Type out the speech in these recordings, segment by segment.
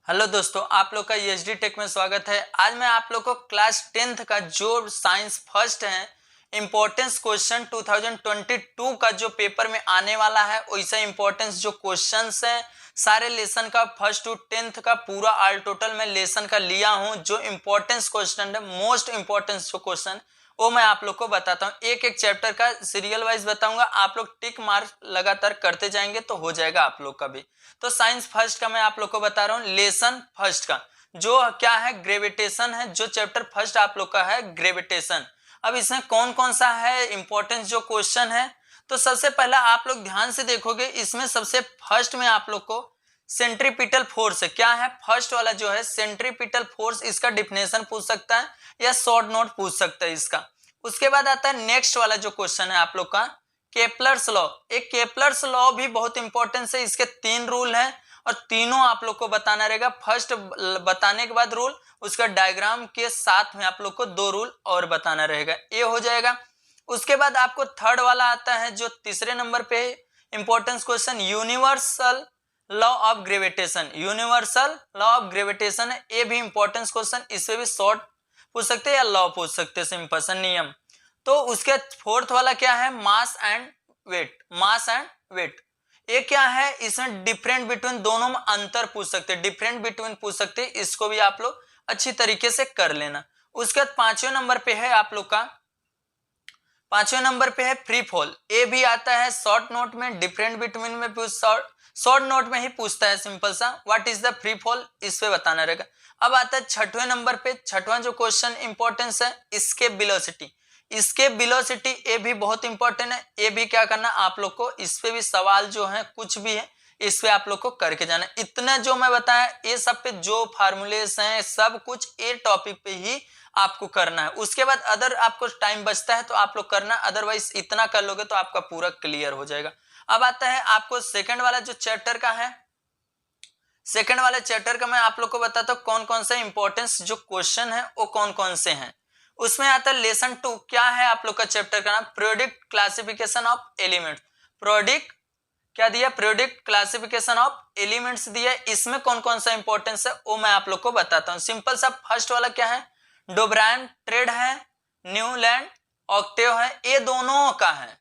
Hello दोस्तों, आप लोग का ईएसडी टेक में स्वागत है। आज मैं आप लोग को क्लास 10th का जो साइंस फर्स्ट है इम्पोर्टेंस क्वेश्चन 2022 का जो पेपर में आने वाला है वैसा इम्पोर्टेंस जो क्वेश्चंस है सारे लेसन का फर्स्ट टू 10th का पूरा ऑल टोटल में लेसन का लिया हूं। जो इम्पोर्टेंस क्वेश्चन है, मोस्ट इम्पोर्टेंस जो क्वेश्चन वो मैं आप लोग को बताता हूँ। एक एक चैप्टर का सीरियल वाइज बताऊंगा, आप लोग टिक मार्क लगातार करते जाएंगे तो हो जाएगा आप लोग का भी। तो साइंस फर्स्ट का मैं आप लोग को बता रहा हूँ, लेसन फर्स्ट का जो क्या है ग्रेविटेशन है। जो चैप्टर फर्स्ट आप लोग का है ग्रेविटेशन। अब इसमें कौन कौन सा है इंपॉर्टेंस जो क्वेश्चन है, तो सबसे पहला आप लोग ध्यान से देखोगे, इसमें सबसे फर्स्ट में आप लोग को सेंट्रीपिटल फोर्स है। क्या है फर्स्ट वाला जो है सेंट्रीपिटल फोर्स, इसका डिफिनेशन पूछ सकता है या शॉर्ट नोट पूछ सकता है इसका। उसके बाद आता है नेक्स्ट वाला जो क्वेश्चन है आप लोग का केपलर्स लॉ। एक केपलर्स लॉ भी बहुत इंपॉर्टेंट है। इसके 3 रूल हैं और तीनों आप लोग को बताना रहेगा। फर्स्ट बताने के बाद रूल, उसका डायग्राम के साथ में आप लोग को 2 रूल और बताना रहेगा, ये हो जाएगा। उसके बाद आपको थर्ड वाला आता है जो तीसरे नंबर पे importance question, universal law of gravitation. Universal law of gravitation है, ये भी इंपॉर्टेंस क्वेश्चन। इससे भी शॉर्ट पूछ सकते हैं या लॉ पूछ सकते हैं, सिंपल सा नियम। तो उसके फोर्थ वाला क्या है mass and weight. Mass and weight ये क्या है, इसमें डिफरेंट बिटवीन दोनों में अंतर पूछ सकते हैं, डिफरेंट बिटवीन पूछ सकते हैं। इसको भी आप लोग अच्छी तरीके से कर लेना। उसके बाद 5वें नंबर पे है आप लोग का, 5वें नंबर पे है फ्री फॉल। ये भी आता है शॉर्ट नोट में, डिफरेंट बिटवीन में शॉर्ट नोट में ही पूछता है सिंपल सा, what is the free fall, इस पे बताना रहेगा। अब आता है 6वें नंबर पे, 6वां जो क्वेश्चन इंपॉर्टेंस है इसके वेलोसिटी। इसके वेलोसिटी ये भी बहुत इंपॉर्टेंट है। ये भी क्या करना आप लोग को, इस पे भी सवाल जो है कुछ भी है इस पे आप लोग को करके जाना। इतना जो मैं बताया ये सब पे जो फार्मूलेस हैं सब कुछ ये टॉपिक पे ही आपको करना है। उसके बाद अदर आपको टाइम बचता है तो आप लोग करना, अदरवाइज इतना कर लोगे तो आपका पूरा क्लियर हो जाएगा। अब आता है आपको सेकंड वाला जो चैप्टर का है, सेकंड वाले चैप्टर का मैं आप लोग को बताता हूँ कौन कौन से इंपॉर्टेंस जो क्वेश्चन है वो कौन कौन से हैं। उसमें आता है लेसन 2। क्या है आप लोग का चैप्टर का नाम, product classification of element. Product क्या दिया, प्रोडक्ट क्लासिफिकेशन ऑफ एलिमेंट्स दिया। इसमें कौन कौन सा इंपॉर्टेंस है वो मैं आप लोग को बताता हूँ। सिंपल सा फर्स्ट वाला क्या है, डोब्राइन ट्रेड है, न्यूलैंड ऑक्टेव है, ये दोनों का है।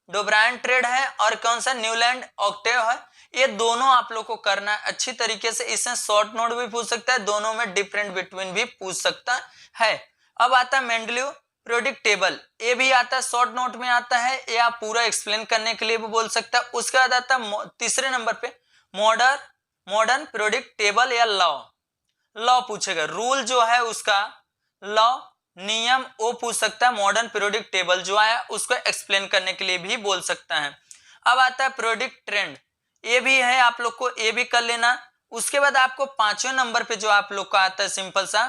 डोब्राइन ट्रेड है और कौन सा न्यूलैंड ऑक्टेव है, ये दोनों आप लोग को करना है अच्छी तरीके से। इसमें शॉर्ट नोट भी पूछ सकता है, दोनों में डिफरेंट बिटवीन भी पूछ सकता है। अब आता है मेंडलीव प्रोडक्ट टेबल, ये भी आता है शॉर्ट नोट में आता है, ये आप पूरा एक्सप्लेन करने के लिए भी बोल सकता है। उसके बाद आता है तीसरे नंबर पे मॉडर्न प्रोडक्ट टेबल या लॉ पूछेगा। रूल जो है उसका लॉ नियम वो पूछ सकता है। मॉडर्न पीरियोडिक टेबल जो आया उसको एक्सप्लेन करने के लिए भी बोल सकता है। अब आता है प्रोडक्ट ट्रेंड, ये भी है आप लोग को, ये भी कर लेना। उसके बाद आपको 5वें नंबर पे जो आप लोग का आता है सिंपल सा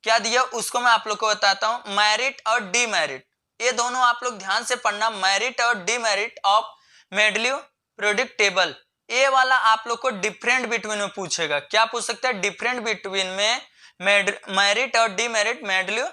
क्या दिया उसको मैं आप लोग को बताता हूं, मेरिट और डीमेरिट। ये दोनों आप लोग ध्यान से पढ़ना, मेरिट और डीमेरिट ऑफ मेडलीव प्रोडक्ट टेबल। ये वाला आप लोग को डिफरेंट बिटवीन में पूछेगा। क्या पूछ सकता है, डिफरेंट बिटवीन में मेरिट और डीमेरिट मेडलीव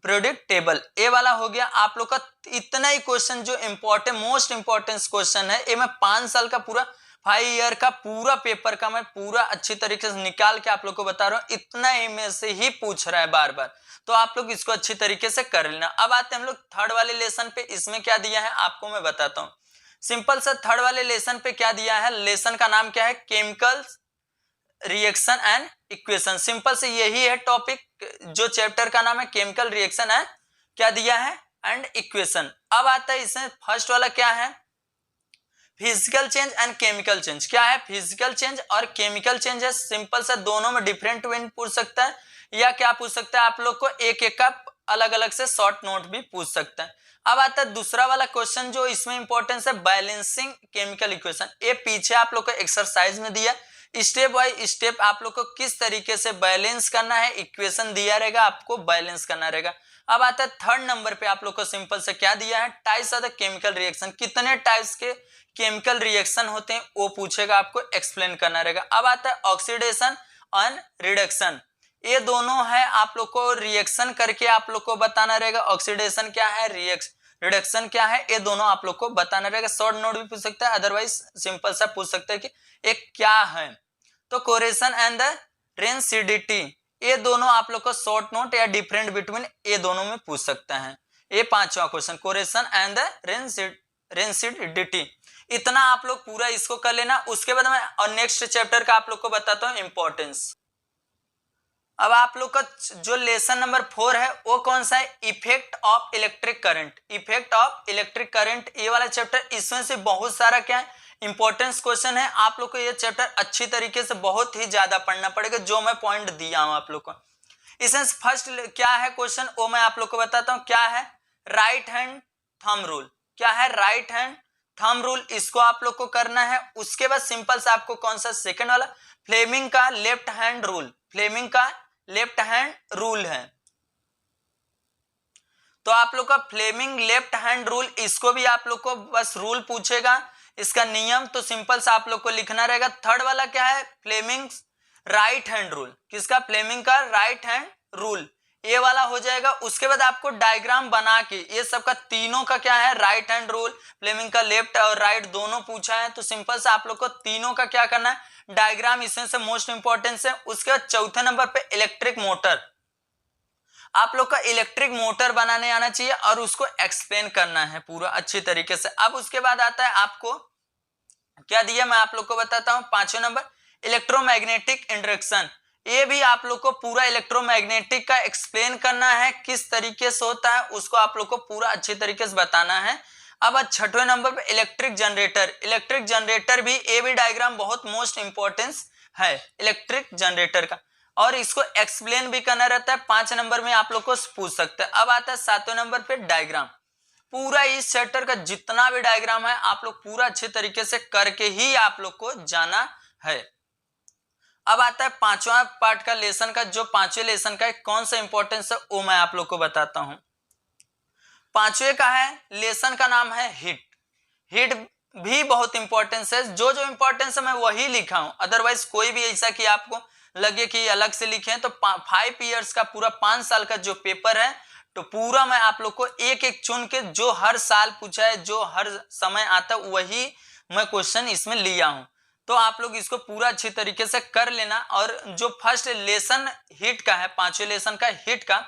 प्रोडक्ट टेबल, ये वाला हो गया आप लोग का। इतना ही क्वेश्चन जो इंपॉर्टेंट मोस्ट इंपॉर्टेंट क्वेश्चन है, ये मैं 5 साल का पूरा 5 ईयर का पूरा पेपर का मैं पूरा अच्छी तरीके से निकाल के आप लोग को बता रहा हूँ। इतना ही में से ही पूछ रहा है बार बार, तो आप लोग इसको अच्छी तरीके से कर लेना। अब आते हैं हम लोग थर्ड वाले लेसन पे। इसमें क्या दिया है आपको मैं बताता हूँ। सिंपल सा थर्ड वाले लेसन पे क्या दिया है, लेसन का नाम क्या है, chemical reaction and equation. Simple से यही है टॉपिक, जो चैप्टर का नाम है केमिकल रिएक्शन एंड क्या दिया है एंड इक्वेशन। अब आता है इसमें फर्स्ट वाला क्या है, physical change and chemical change. क्या है, फिजिकल चेंज और केमिकल चेंज है। सिंपल सा दोनों में डिफरेंट विन पूछ सकता है या क्या पूछ सकता है आप लोग को एक एक का अलग अलग से शॉर्ट नोट भी पूछ सकता है। अब आता है दूसरा वाला क्वेश्चन जो इसमें इंपॉर्टेंस है, बैलेंसिंग केमिकल इक्वेशन। ये पीछे आप लोग को एक्सरसाइज में दिया, स्टेप बाय स्टेप आप लोग को किस तरीके से बैलेंस करना है, इक्वेशन दिया रहेगा, आपको बैलेंस करना रहेगा। अब आता है थर्ड नंबर पे आप लोग को सिंपल से क्या दिया है, types of the chemical reaction. कितने टाइप्स के केमिकल रिएक्शन होते हैं वो पूछेगा, आपको एक्सप्लेन करना रहेगा। अब आता है ऑक्सीडेशन और रिडक्शन, ये दोनों है आप लोग को रिएक्शन करके आप लोग को बताना रहेगा। ऑक्सीडेशन क्या है, रिडक्शन क्या है, ये दोनों आप लोग को बताना रहेगा। शॉर्ट नोट भी पूछ सकता है, अदरवाइज सिंपल सा पूछ सकता है कि एक क्या है। तो कोरेशन एंड द रेंसिडिटी, ये दोनों आप लोग को शॉर्ट नोट या डिफरेंट बिटवीन ये दोनों में पूछ सकते हैं। ये पांचवा क्वेश्चन, कोरेशन एंड द रेंसिडिटी। इतना आप लोग पूरा इसको कर लेना। उसके बाद मैं और नेक्स्ट चैप्टर का आप लोग को बताता हूं इंपॉर्टेंस। अब आप लोग का जो लेसन नंबर 4 है वो कौन सा है, effect of electric current. Effect of electric current, ये वाला चैप्टर, इसमें से बहुत सारा क्या है इंपॉर्टेंस क्वेश्चन है। आप लोग को ये चैप्टर अच्छी तरीके से बहुत ही ज्यादा पढ़ना पड़ेगा, जो मैं पॉइंट दिया हूं आप लोग को। इसमें फर्स्ट क्या है क्वेश्चन वो मैं आप लोग को बताता हूं। क्या है, राइट हैंड थंब रूल। क्या है, राइट हैंड थंब रूल, इसको आप लोग को करना है। उसके बाद सिंपल सा आपको कौन सा, सेकंड वाला फ्लेमिंग का लेफ्ट हैंड रूल। फ्लेमिंग का लेफ्ट हैंड रूल है, तो आप लोग का फ्लेमिंग लेफ्ट हैंड रूल, इसको भी आप लोग को बस रूल पूछेगा, इसका नियम तो सिंपल सा आप लोग को लिखना रहेगा। थर्ड वाला क्या है, फ्लेमिंग राइट हैंड रूल। किसका, फ्लेमिंग का राइट हैंड रूल, ये वाला हो जाएगा। उसके बाद आपको डायग्राम बना के ये सब का तीनों का क्या है, राइट हैंड रूल, फ्लेमिंग का लेफ्ट और राइट दोनों पूछा है, तो सिंपल से आप लोग को तीनों का क्या करना है, डायग्राम, इसमें से मोस्ट इंपॉर्टेंट है। उसके बाद चौथे नंबर पे इलेक्ट्रिक मोटर, आप लोग का इलेक्ट्रिक मोटर बनाने आना चाहिए और उसको एक्सप्लेन करना है पूरा अच्छी तरीके से। अब उसके बाद आता है आपको क्या दिया, मैं आप लोग को बताता हूं। पांचवें नंबर इलेक्ट्रोमैग्नेटिक इंडक्शन, ये भी आप लोग को पूरा इलेक्ट्रोमैग्नेटिक का एक्सप्लेन करना है, किस तरीके से होता है उसको आप लोग को पूरा अच्छी तरीके से बताना है। अब छठवें नंबर पे इलेक्ट्रिक जनरेटर। इलेक्ट्रिक जनरेटर भी, ये भी डायग्राम बहुत मोस्ट इंपॉर्टेंस है इलेक्ट्रिक जनरेटर का, और इसको एक्सप्लेन भी करना रहता है। 5 नंबर में आप लोग को पूछ सकते हैं। अब आता है 7वें नंबर पे डायग्राम। पूरा इस चैप्टर का जितना भी डायग्राम है आप लोग पूरा अच्छे तरीके से करके ही आप लोग को जाना है। अब आता है 5वां पार्ट का लेसन का, जो 5वें लेसन का कौन सा इंपॉर्टेंस है वो मैं आप लोग को बताता हूं। 5वें का है लेसन का नाम है हिट। हिट भी बहुत इंपॉर्टेंस है, जो जो इंपॉर्टेंस है मैं वही लिखा हूं, अदरवाइज कोई भी ऐसा कि आपको लगे कि अलग से लिखे हैं। तो 5 ईयर्स का पूरा 5 साल का जो पेपर है, तो पूरा मैं आप लोग को एक एक चुन के जो हर साल पूछा है, जो हर समय आता है, वही मैं क्वेश्चन इसमें लिया हूं। तो आप लोग इसको पूरा अच्छी तरीके से कर लेना। और जो फर्स्ट लेसन हीट का है, 5वें लेसन का हीट का,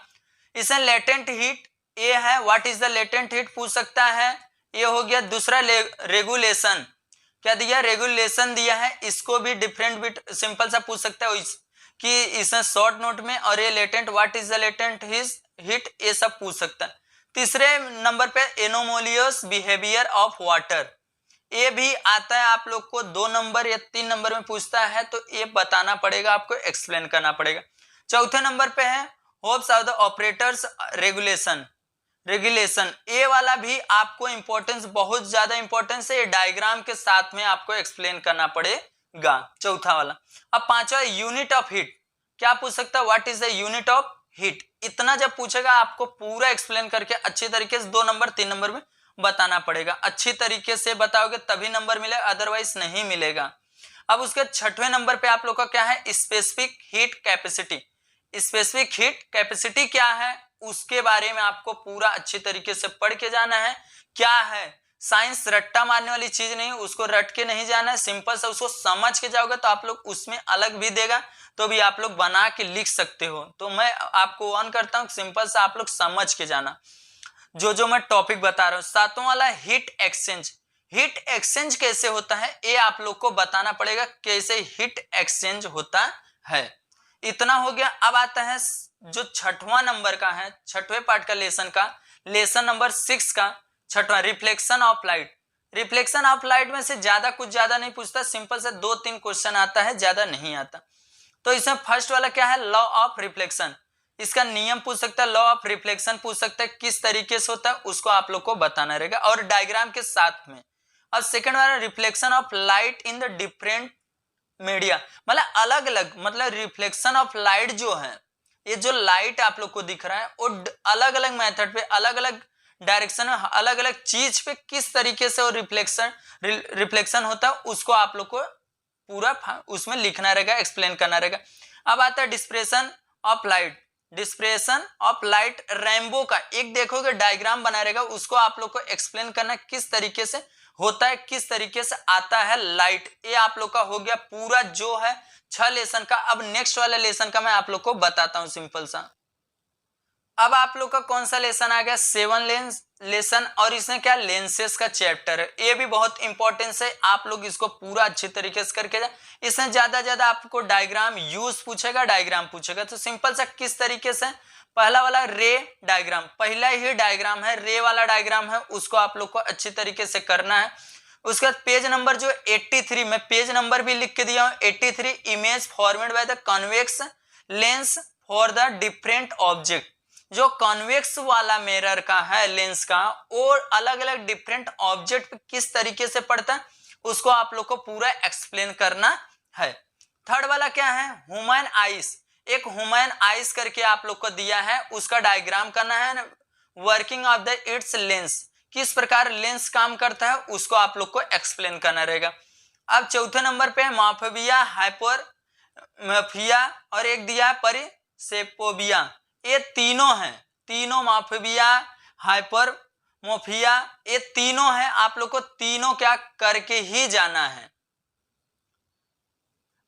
इसे लेटेंट हीट ये है, what is the latent heat पूछ सकता है, ये हो गया। दूसरा रेगुलेशन, क्या दिया, रेगुलेशन दिया है, इसको भी डिफरेंट बिट सिंपल सा पूछ सकता है कि इसमें शॉर्ट नोट में, और ये latent, what is the latent heat, ये सब पूछ सकता है। तीसरे नंबर पे एनोमोलियस बिहेवियर ऑफ वाटर, ये भी आता है आप लोग को 2 नंबर या 3 नंबर में पूछता है, तो ये बताना पड़ेगा, आपको एक्सप्लेन करना पड़ेगा। चौथे नंबर पे है hopes of the operators regulation. ये वाला भी आपको इंपॉर्टेंस, बहुत ज्यादा इंपॉर्टेंस है, ये डायग्राम के साथ में आपको एक्सप्लेन करना पड़ेगा, चौथा वाला। अब 5वां यूनिट ऑफ हीट, क्या पूछ सकता है, what is the unit of heat. इतना जब पूछेगा आपको पूरा एक्सप्लेन करके अच्छी तरीके से 2 नंबर 3 नंबर में बताना पड़ेगा। अच्छी तरीके से बताओगे तभी नंबर मिलेगा, अदरवाइज नहीं मिलेगा। अब उसके 6वें नंबर पे आप लोग का क्या है, specific heat capacity. Specific heat capacity क्या है उसके बारे में आपको पूरा अच्छी तरीके से पढ़ के जाना है। क्या है, साइंस रट्टा मारने वाली चीज नहीं, उसको रट के नहीं जाना है, सिंपल से उसको समझ के जाओगे तो आप लोग उसमें अलग भी देगा तो भी आप लोग बना के लिख सकते हो। तो मैं आपको ऑन करता हूं, सिंपल से आप लोग समझ के जाना जो जो मैं टॉपिक बता रहा हूं। 7वां वाला हीट एक्सचेंज। हीट एक्सचेंज कैसे होता है ये आप लोग को बताना पड़ेगा, कैसे हीट एक्सचेंज होता है। इतना हो गया। अब आता है जो 6वां नंबर का है, 6वें पार्ट का लेसन का, लेसन नंबर 6 का 6वां, reflection of light. Reflection of light में से कुछ ज्यादा नहीं पूछता, सिंपल से 2-3 क्वेश्चन आता है, ज्यादा नहीं आता। तो इसमें फर्स्ट वाला क्या है, लॉ ऑफ रिफ्लेक्शन। इसका नियम पूछ सकता है, लॉ ऑफ रिफ्लेक्शन पूछ सकता है, किस तरीके से होता है उसको आप लोग को बताना रहेगा और डायग्राम के साथ में। अब सेकंड वाला reflection of light in the different media, मतलब अलग अलग, मतलब रिफ्लेक्शन ऑफ लाइट जो है, ये जो लाइट आप लोग को दिख रहा है वो अलग अलग मेथड पे, अलग अलग डायरेक्शन में, अलग अलग चीज पे किस तरीके से वो रिफ्लेक्शन होता है उसको आप लोग को पूरा उसमें लिखना रहेगा, एक्सप्लेन करना रहेगा। अब आता है dispersion of light. Dispersion of light rainbow का एक देखोगे डायग्राम बना रहेगा, उसको आप लोग को एक्सप्लेन करना किस तरीके से होता है, किस तरीके से आता है लाइट। ये आप लोग का हो गया पूरा जो है 6 लेसन का। अब नेक्स्ट वाले लेसन का मैं आप लोग को बताता हूं सिंपल सा। अब आप लोग का कौन सा लेसन आ गया, 7 लेसन, और इसमें क्या लेंसेस का चैप्टर है। ये भी बहुत इंपॉर्टेंस है, आप लोग इसको पूरा अच्छी तरीके से करके जाए। इसमें ज्यादा आपको डायग्राम यूज पूछेगा, डायग्राम पूछेगा। तो सिंपल सा किस तरीके से, पहला वाला रे डायग्राम, पहला ही डायग्राम है, रे वाला डायग्राम है, उसको आप लोग को अच्छी तरीके से करना है। उसके बाद पेज नंबर जो 83, मैं पेज नंबर भी लिख के दिया हूं, 83, image formed by the convex lens for the different object. जो कॉन्वेक्स वाला मिरर का है लेंस का, और अलग अलग डिफरेंट ऑब्जेक्ट पे किस तरीके से पड़ता है उसको आप लोग को पूरा एक्सप्लेन करना है। थर्ड वाला क्या है, ह्यूमन आइस, एक ह्यूमन आइस करके आप लोग को दिया है, उसका डायग्राम करना है। Working of the it's lens, किस प्रकार लेंस काम करता है उसको आप लोग को एक्सप्लेन करना रहेगा। अब चौथे नंबर पे माफिया हाइपरमेफिया और एक दिया है परिसेपोबिया। ये तीनों हैं, तीनों माफिया हाइपरमोफिया, ये तीनों हैं, आप लोग को तीनों क्या करके ही जाना है।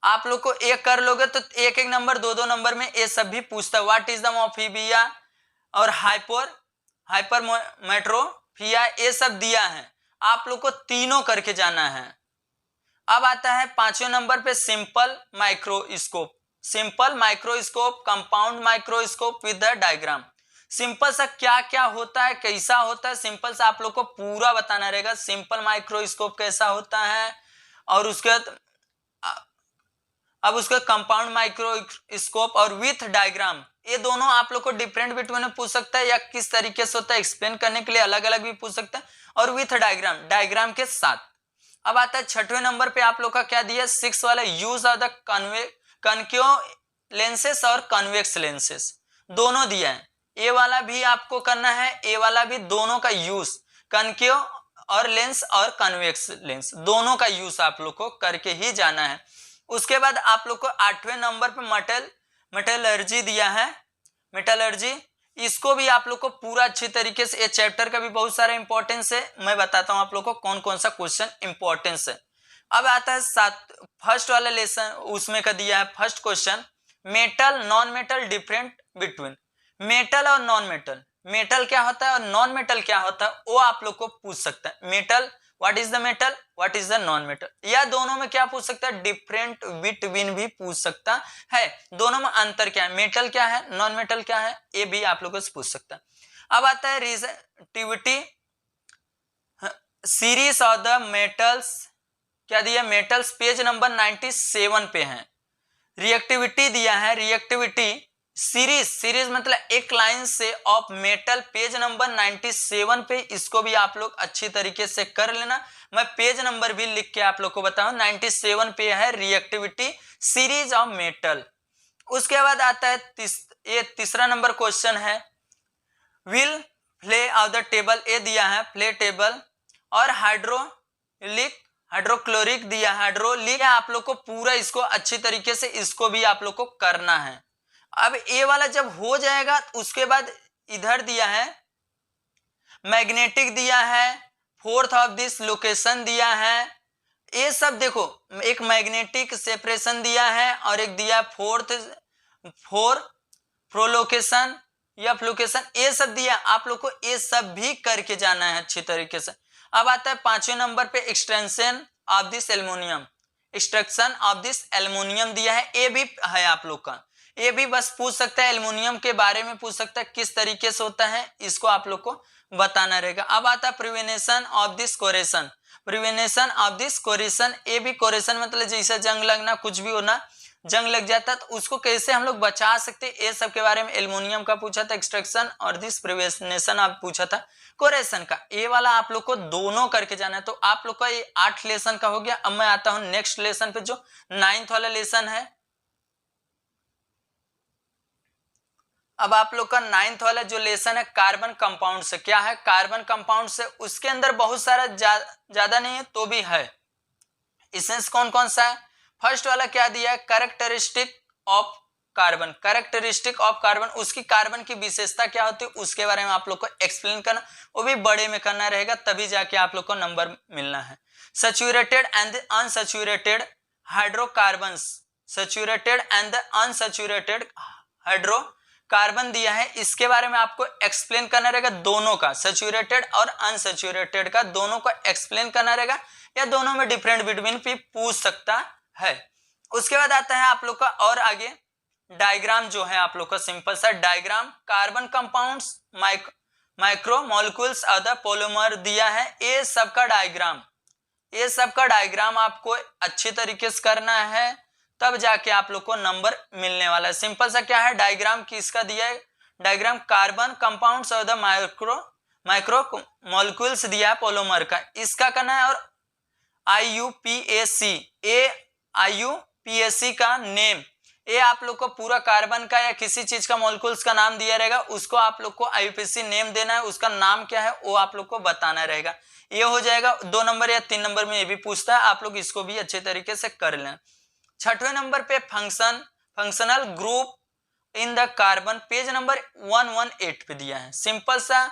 आप लोग को एक कर लोगे तो एक एक नंबर 2-2 नंबर में ये सब भी पूछता है। व्हाट इज द मोफिबिया और हाइपरमेट्रोफिया, ये सब दिया है, आप लोग को तीनों करके जाना है। अब आता है 5वें नंबर पे simple microscope, simple microscope, compound microscope with the diagram. Simple सा क्या क्या होता है, कैसा होता है, सिंपल सा आप लोग को पूरा बताना रहेगा। सिंपल माइक्रोस्कोप कैसा होता है, और उसके बाद अब उसका कंपाउंड माइक्रोस्कोप और विथ डायग्राम, ये दोनों आप लोग को डिफरेंट बिटवीन में पूछ सकता है, या किस तरीके से होता है एक्सप्लेन करने के लिए अलग अलग भी पूछ सकता है, और विथ डायग्राम, डायग्राम के साथ। अब आता है 6वें नंबर पे आप लोग का क्या दिया, 6 वाला use of the concave lenses और कॉन्वेक्स लेंसेस, दोनों दिया है। ए वाला भी आपको करना है, ए वाला भी, दोनों का यूज, कॉन्केव और लेंस और कॉन्वेक्स लेंस, दोनों का यूज आप लोग को करके ही जाना है। उसके बाद आप लोग को 8वें नंबर पे मेटलर्जी दिया है, मेटलर्जी, इसको भी आप लोग को पूरा अच्छी तरीके से, ये चैप्टर का भी बहुत सारा इंपॉर्टेंस है, मैं बताता हूं आप लोग को कौन कौन सा क्वेश्चन इंपॉर्टेंस है। अब आता है फर्स्ट वाला लेसन, उसमें का दिया है first question, metal non metal different between, metal और नॉन मेटल, मेटल क्या होता है और नॉन मेटल क्या होता है वो आप लोग को पूछ सकता है। Metal, what is the metal, what is the non metal, या दोनों में क्या पूछ सकता है, डिफरेंट बिटवीन भी पूछ सकता है, दोनों में अंतर क्या है, मेटल क्या है, नॉन मेटल क्या है, ये भी आप लोगों से पूछ सकता है। अब आता है reactivity, series of the metals, क्या दिया, मेटल्स, पेज नंबर 97 पे है। रिएक्टिविटी दिया है, रिएक्टिविटी सीरीज, सीरीज मतलब एक लाइन से ऑफ मेटल, पेज नंबर 97 पे, इसको भी आप लोग अच्छी तरीके से कर लेना। मैं पेज नंबर भी लिख के आप लोग को बताऊं, 97 पे है रिएक्टिविटी सीरीज ऑफ मेटल। उसके बाद आता है ये तीसरा नंबर क्वेश्चन है, will Phule of the table, ये दिया है फ्ले टेबल, और हाइड्रोलिक, हाइड्रोक्लोरिक दिया, हाइड्रोलिक, आप लोग को पूरा इसको अच्छी तरीके से इसको भी आप लोग को करना है। अब ए वाला जब हो जाएगा उसके बाद इधर दिया है मैग्नेटिक दिया है, फोर्थ ऑफ दिस लोकेशन दिया है, ये सब देखो, एक मैग्नेटिक सेपरेशन दिया है और एक दिया फ्लोलोकेशन या फ्लोकेशन, ये सब दिया, आप लोग को ये सब भी करके जाना है अच्छी तरीके से। अब आता है 5वें नंबर पे extension of this aluminium, extraction of this aluminium दिया है, ये भी है आप लोग का, ये भी बस पूछ सकता है, एल्युमिनियम के बारे में पूछ सकता है, किस तरीके से होता है इसको आप लोग को बताना रहेगा। अब आता है prevention of this corrosion, prevention of this corrosion, ये भी कोरेशन मतलब जैसे जंग लगना, कुछ भी होना, जंग लग जाता तो उसको कैसे हम लोग बचा सकते, ये सब के बारे में एल्युमिनियम का पूछा था, एक्सट्रैक्शन और दिस प्रिवेंशन आप पूछा था कोरेशन का, ये वाला आप लोग को दोनों करके जाना है। तो आप लोग का ये 8 लेसन का हो गया। अब मैं आता हूं नेक्स्ट लेसन पे जो 9th वाला लेसन है। अब आप लोग का 9th वाला जो लेसन है कार्बन कंपाउंड से, क्या है, कार्बन कंपाउंड से, उसके अंदर बहुत सारा ज्यादा नहीं है तो भी है। इसेंस कौन कौन सा है, फर्स्ट वाला क्या दिया है, characteristic of carbon, characteristic of carbon, उसकी कार्बन की विशेषता क्या होती है उसके बारे में आप लोग को एक्सप्लेन करना, वो भी बड़े में करना रहेगा, तभी जाके आप लोग को नंबर मिलना है। Saturated and unsaturated hydrocarbons, saturated and unsaturated hydrocarbon दिया है, इसके बारे में आपको एक्सप्लेन करना रहेगा, दोनों का, सैचुरेटेड और अनसैचुरेटेड का दोनों को एक्सप्लेन करना रहेगा, या दोनों में डिफरेंट बिटवीन भी पूछ सकता है। उसके बाद आता है आप लोग का और आगे डायग्राम जो है आप लोग का सिंपल सा diagram, carbon compounds, micro molecules, other polymer दिया है, ये सबका डायग्राम आपको अच्छी तरीके से करना है, तब जाके आप लोग को नंबर मिलने वाला है। सिंपल सा क्या है डायग्राम किसका दिया है, डायग्राम कार्बन कंपाउंड्स और द माइक्रो मॉलिक्यूल्स दिया है पॉलीमर का, इसका करना है। और IUPAC का नेम, ये आप लोग को पूरा कार्बन का या किसी चीज का मॉलिक्यूल्स का नाम दिया रहेगा, उसको आप लोग को IUPAC नेम देना है, उसका नाम क्या है वो आप लोग को बताना रहेगा। ये हो जाएगा 2 नंबर या 3 नंबर में, ये भी पूछता है, आप लोग इसको भी अच्छे तरीके से कर लें। 6वें नंबर पे functional group in the carbon, page number 118 पे दिया है। सिंपल सा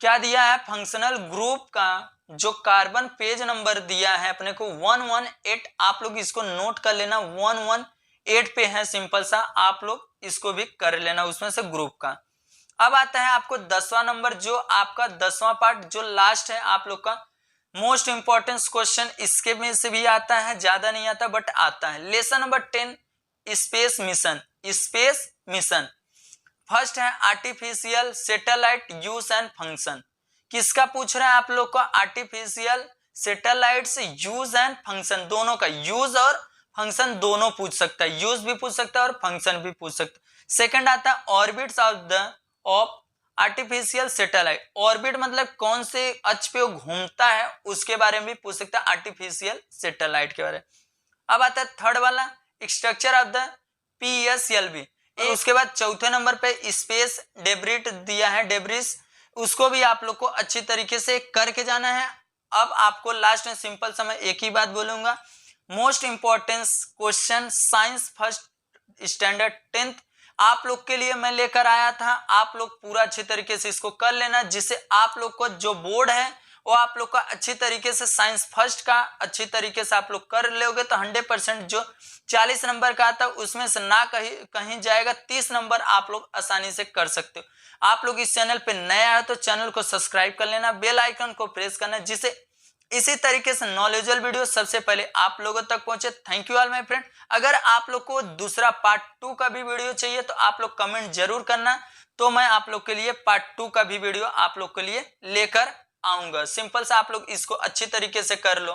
क्या दिया है, फंक्शनल ग्रुप का जो कार्बन पेज नंबर दिया है अपने को 118, आप लोग इसको नोट कर लेना, 118 पे है। सिंपल सा आप लोग इसको भी कर लेना उसमें से ग्रुप का। अब आता है आपको 10वां नंबर, जो आपका 10वां पार्ट जो लास्ट है आप लोग का मोस्ट इंपॉर्टेंट क्वेश्चन, इसके में से भी आता है, ज्यादा नहीं आता बट आता है। Lesson number 10 space mission. First है artificial satellite use and function, किसका पूछ रहा है आप लोग को, artificial satellites use and function, दोनों का, यूज और फंक्शन दोनों पूछ सकता है, यूज भी पूछ सकता है और फंक्शन भी पूछ सकता है। सेकंड आता है orbits of artificial satellite, orbit मतलब कौन से अक्ष पे वो घूमता है उसके बारे में भी पूछ सकता है, आर्टिफिशियल सैटेलाइट के बारे में। अब आता है थर्ड वाला स्ट्रक्चर ऑफ द PSLV। उसके बाद 4थे नंबर पे स्पेस डेब्रिस दिया है, डेब्रिस, उसको भी आप लोग को अच्छी तरीके से करके जाना है। अब आपको लास्ट में सिंपल समय एक ही बात बोलूंगा, most important question science first standard 10th आप लोग के लिए मैं लेकर आया था, आप लोग पूरा अच्छी तरीके से इसको कर लेना, जिससे आप लोग को जो बोर्ड है वो आप लोग का अच्छी तरीके से साइंस फर्स्ट का अच्छी तरीके से आप लोग कर लोगे तो 100% जो 40 नंबर का आता है उसमें से ना कहीं जाएगा, 30 नंबर आप लोग आसानी से कर सकते हो। आप लोग इस चैनल पे नए आए तो चैनल को सब्सक्राइब कर लेना, बेल आइकन को प्रेस करना, जिससे इसी तरीके से नॉलेजेबल वीडियो सबसे पहले आप लोगों तक पहुंचे। Thank you all my friend. अगर आप लोग को दूसरा पार्ट 2 का भी वीडियो चाहिए तो आप लोग कमेंट जरूर करना, तो मैं आप लोग के लिए पार्ट 2 का भी वीडियो आप लोग के लिए लेकर आऊंगा। सिंपल सा आप लोग इसको अच्छी तरीके से कर लो।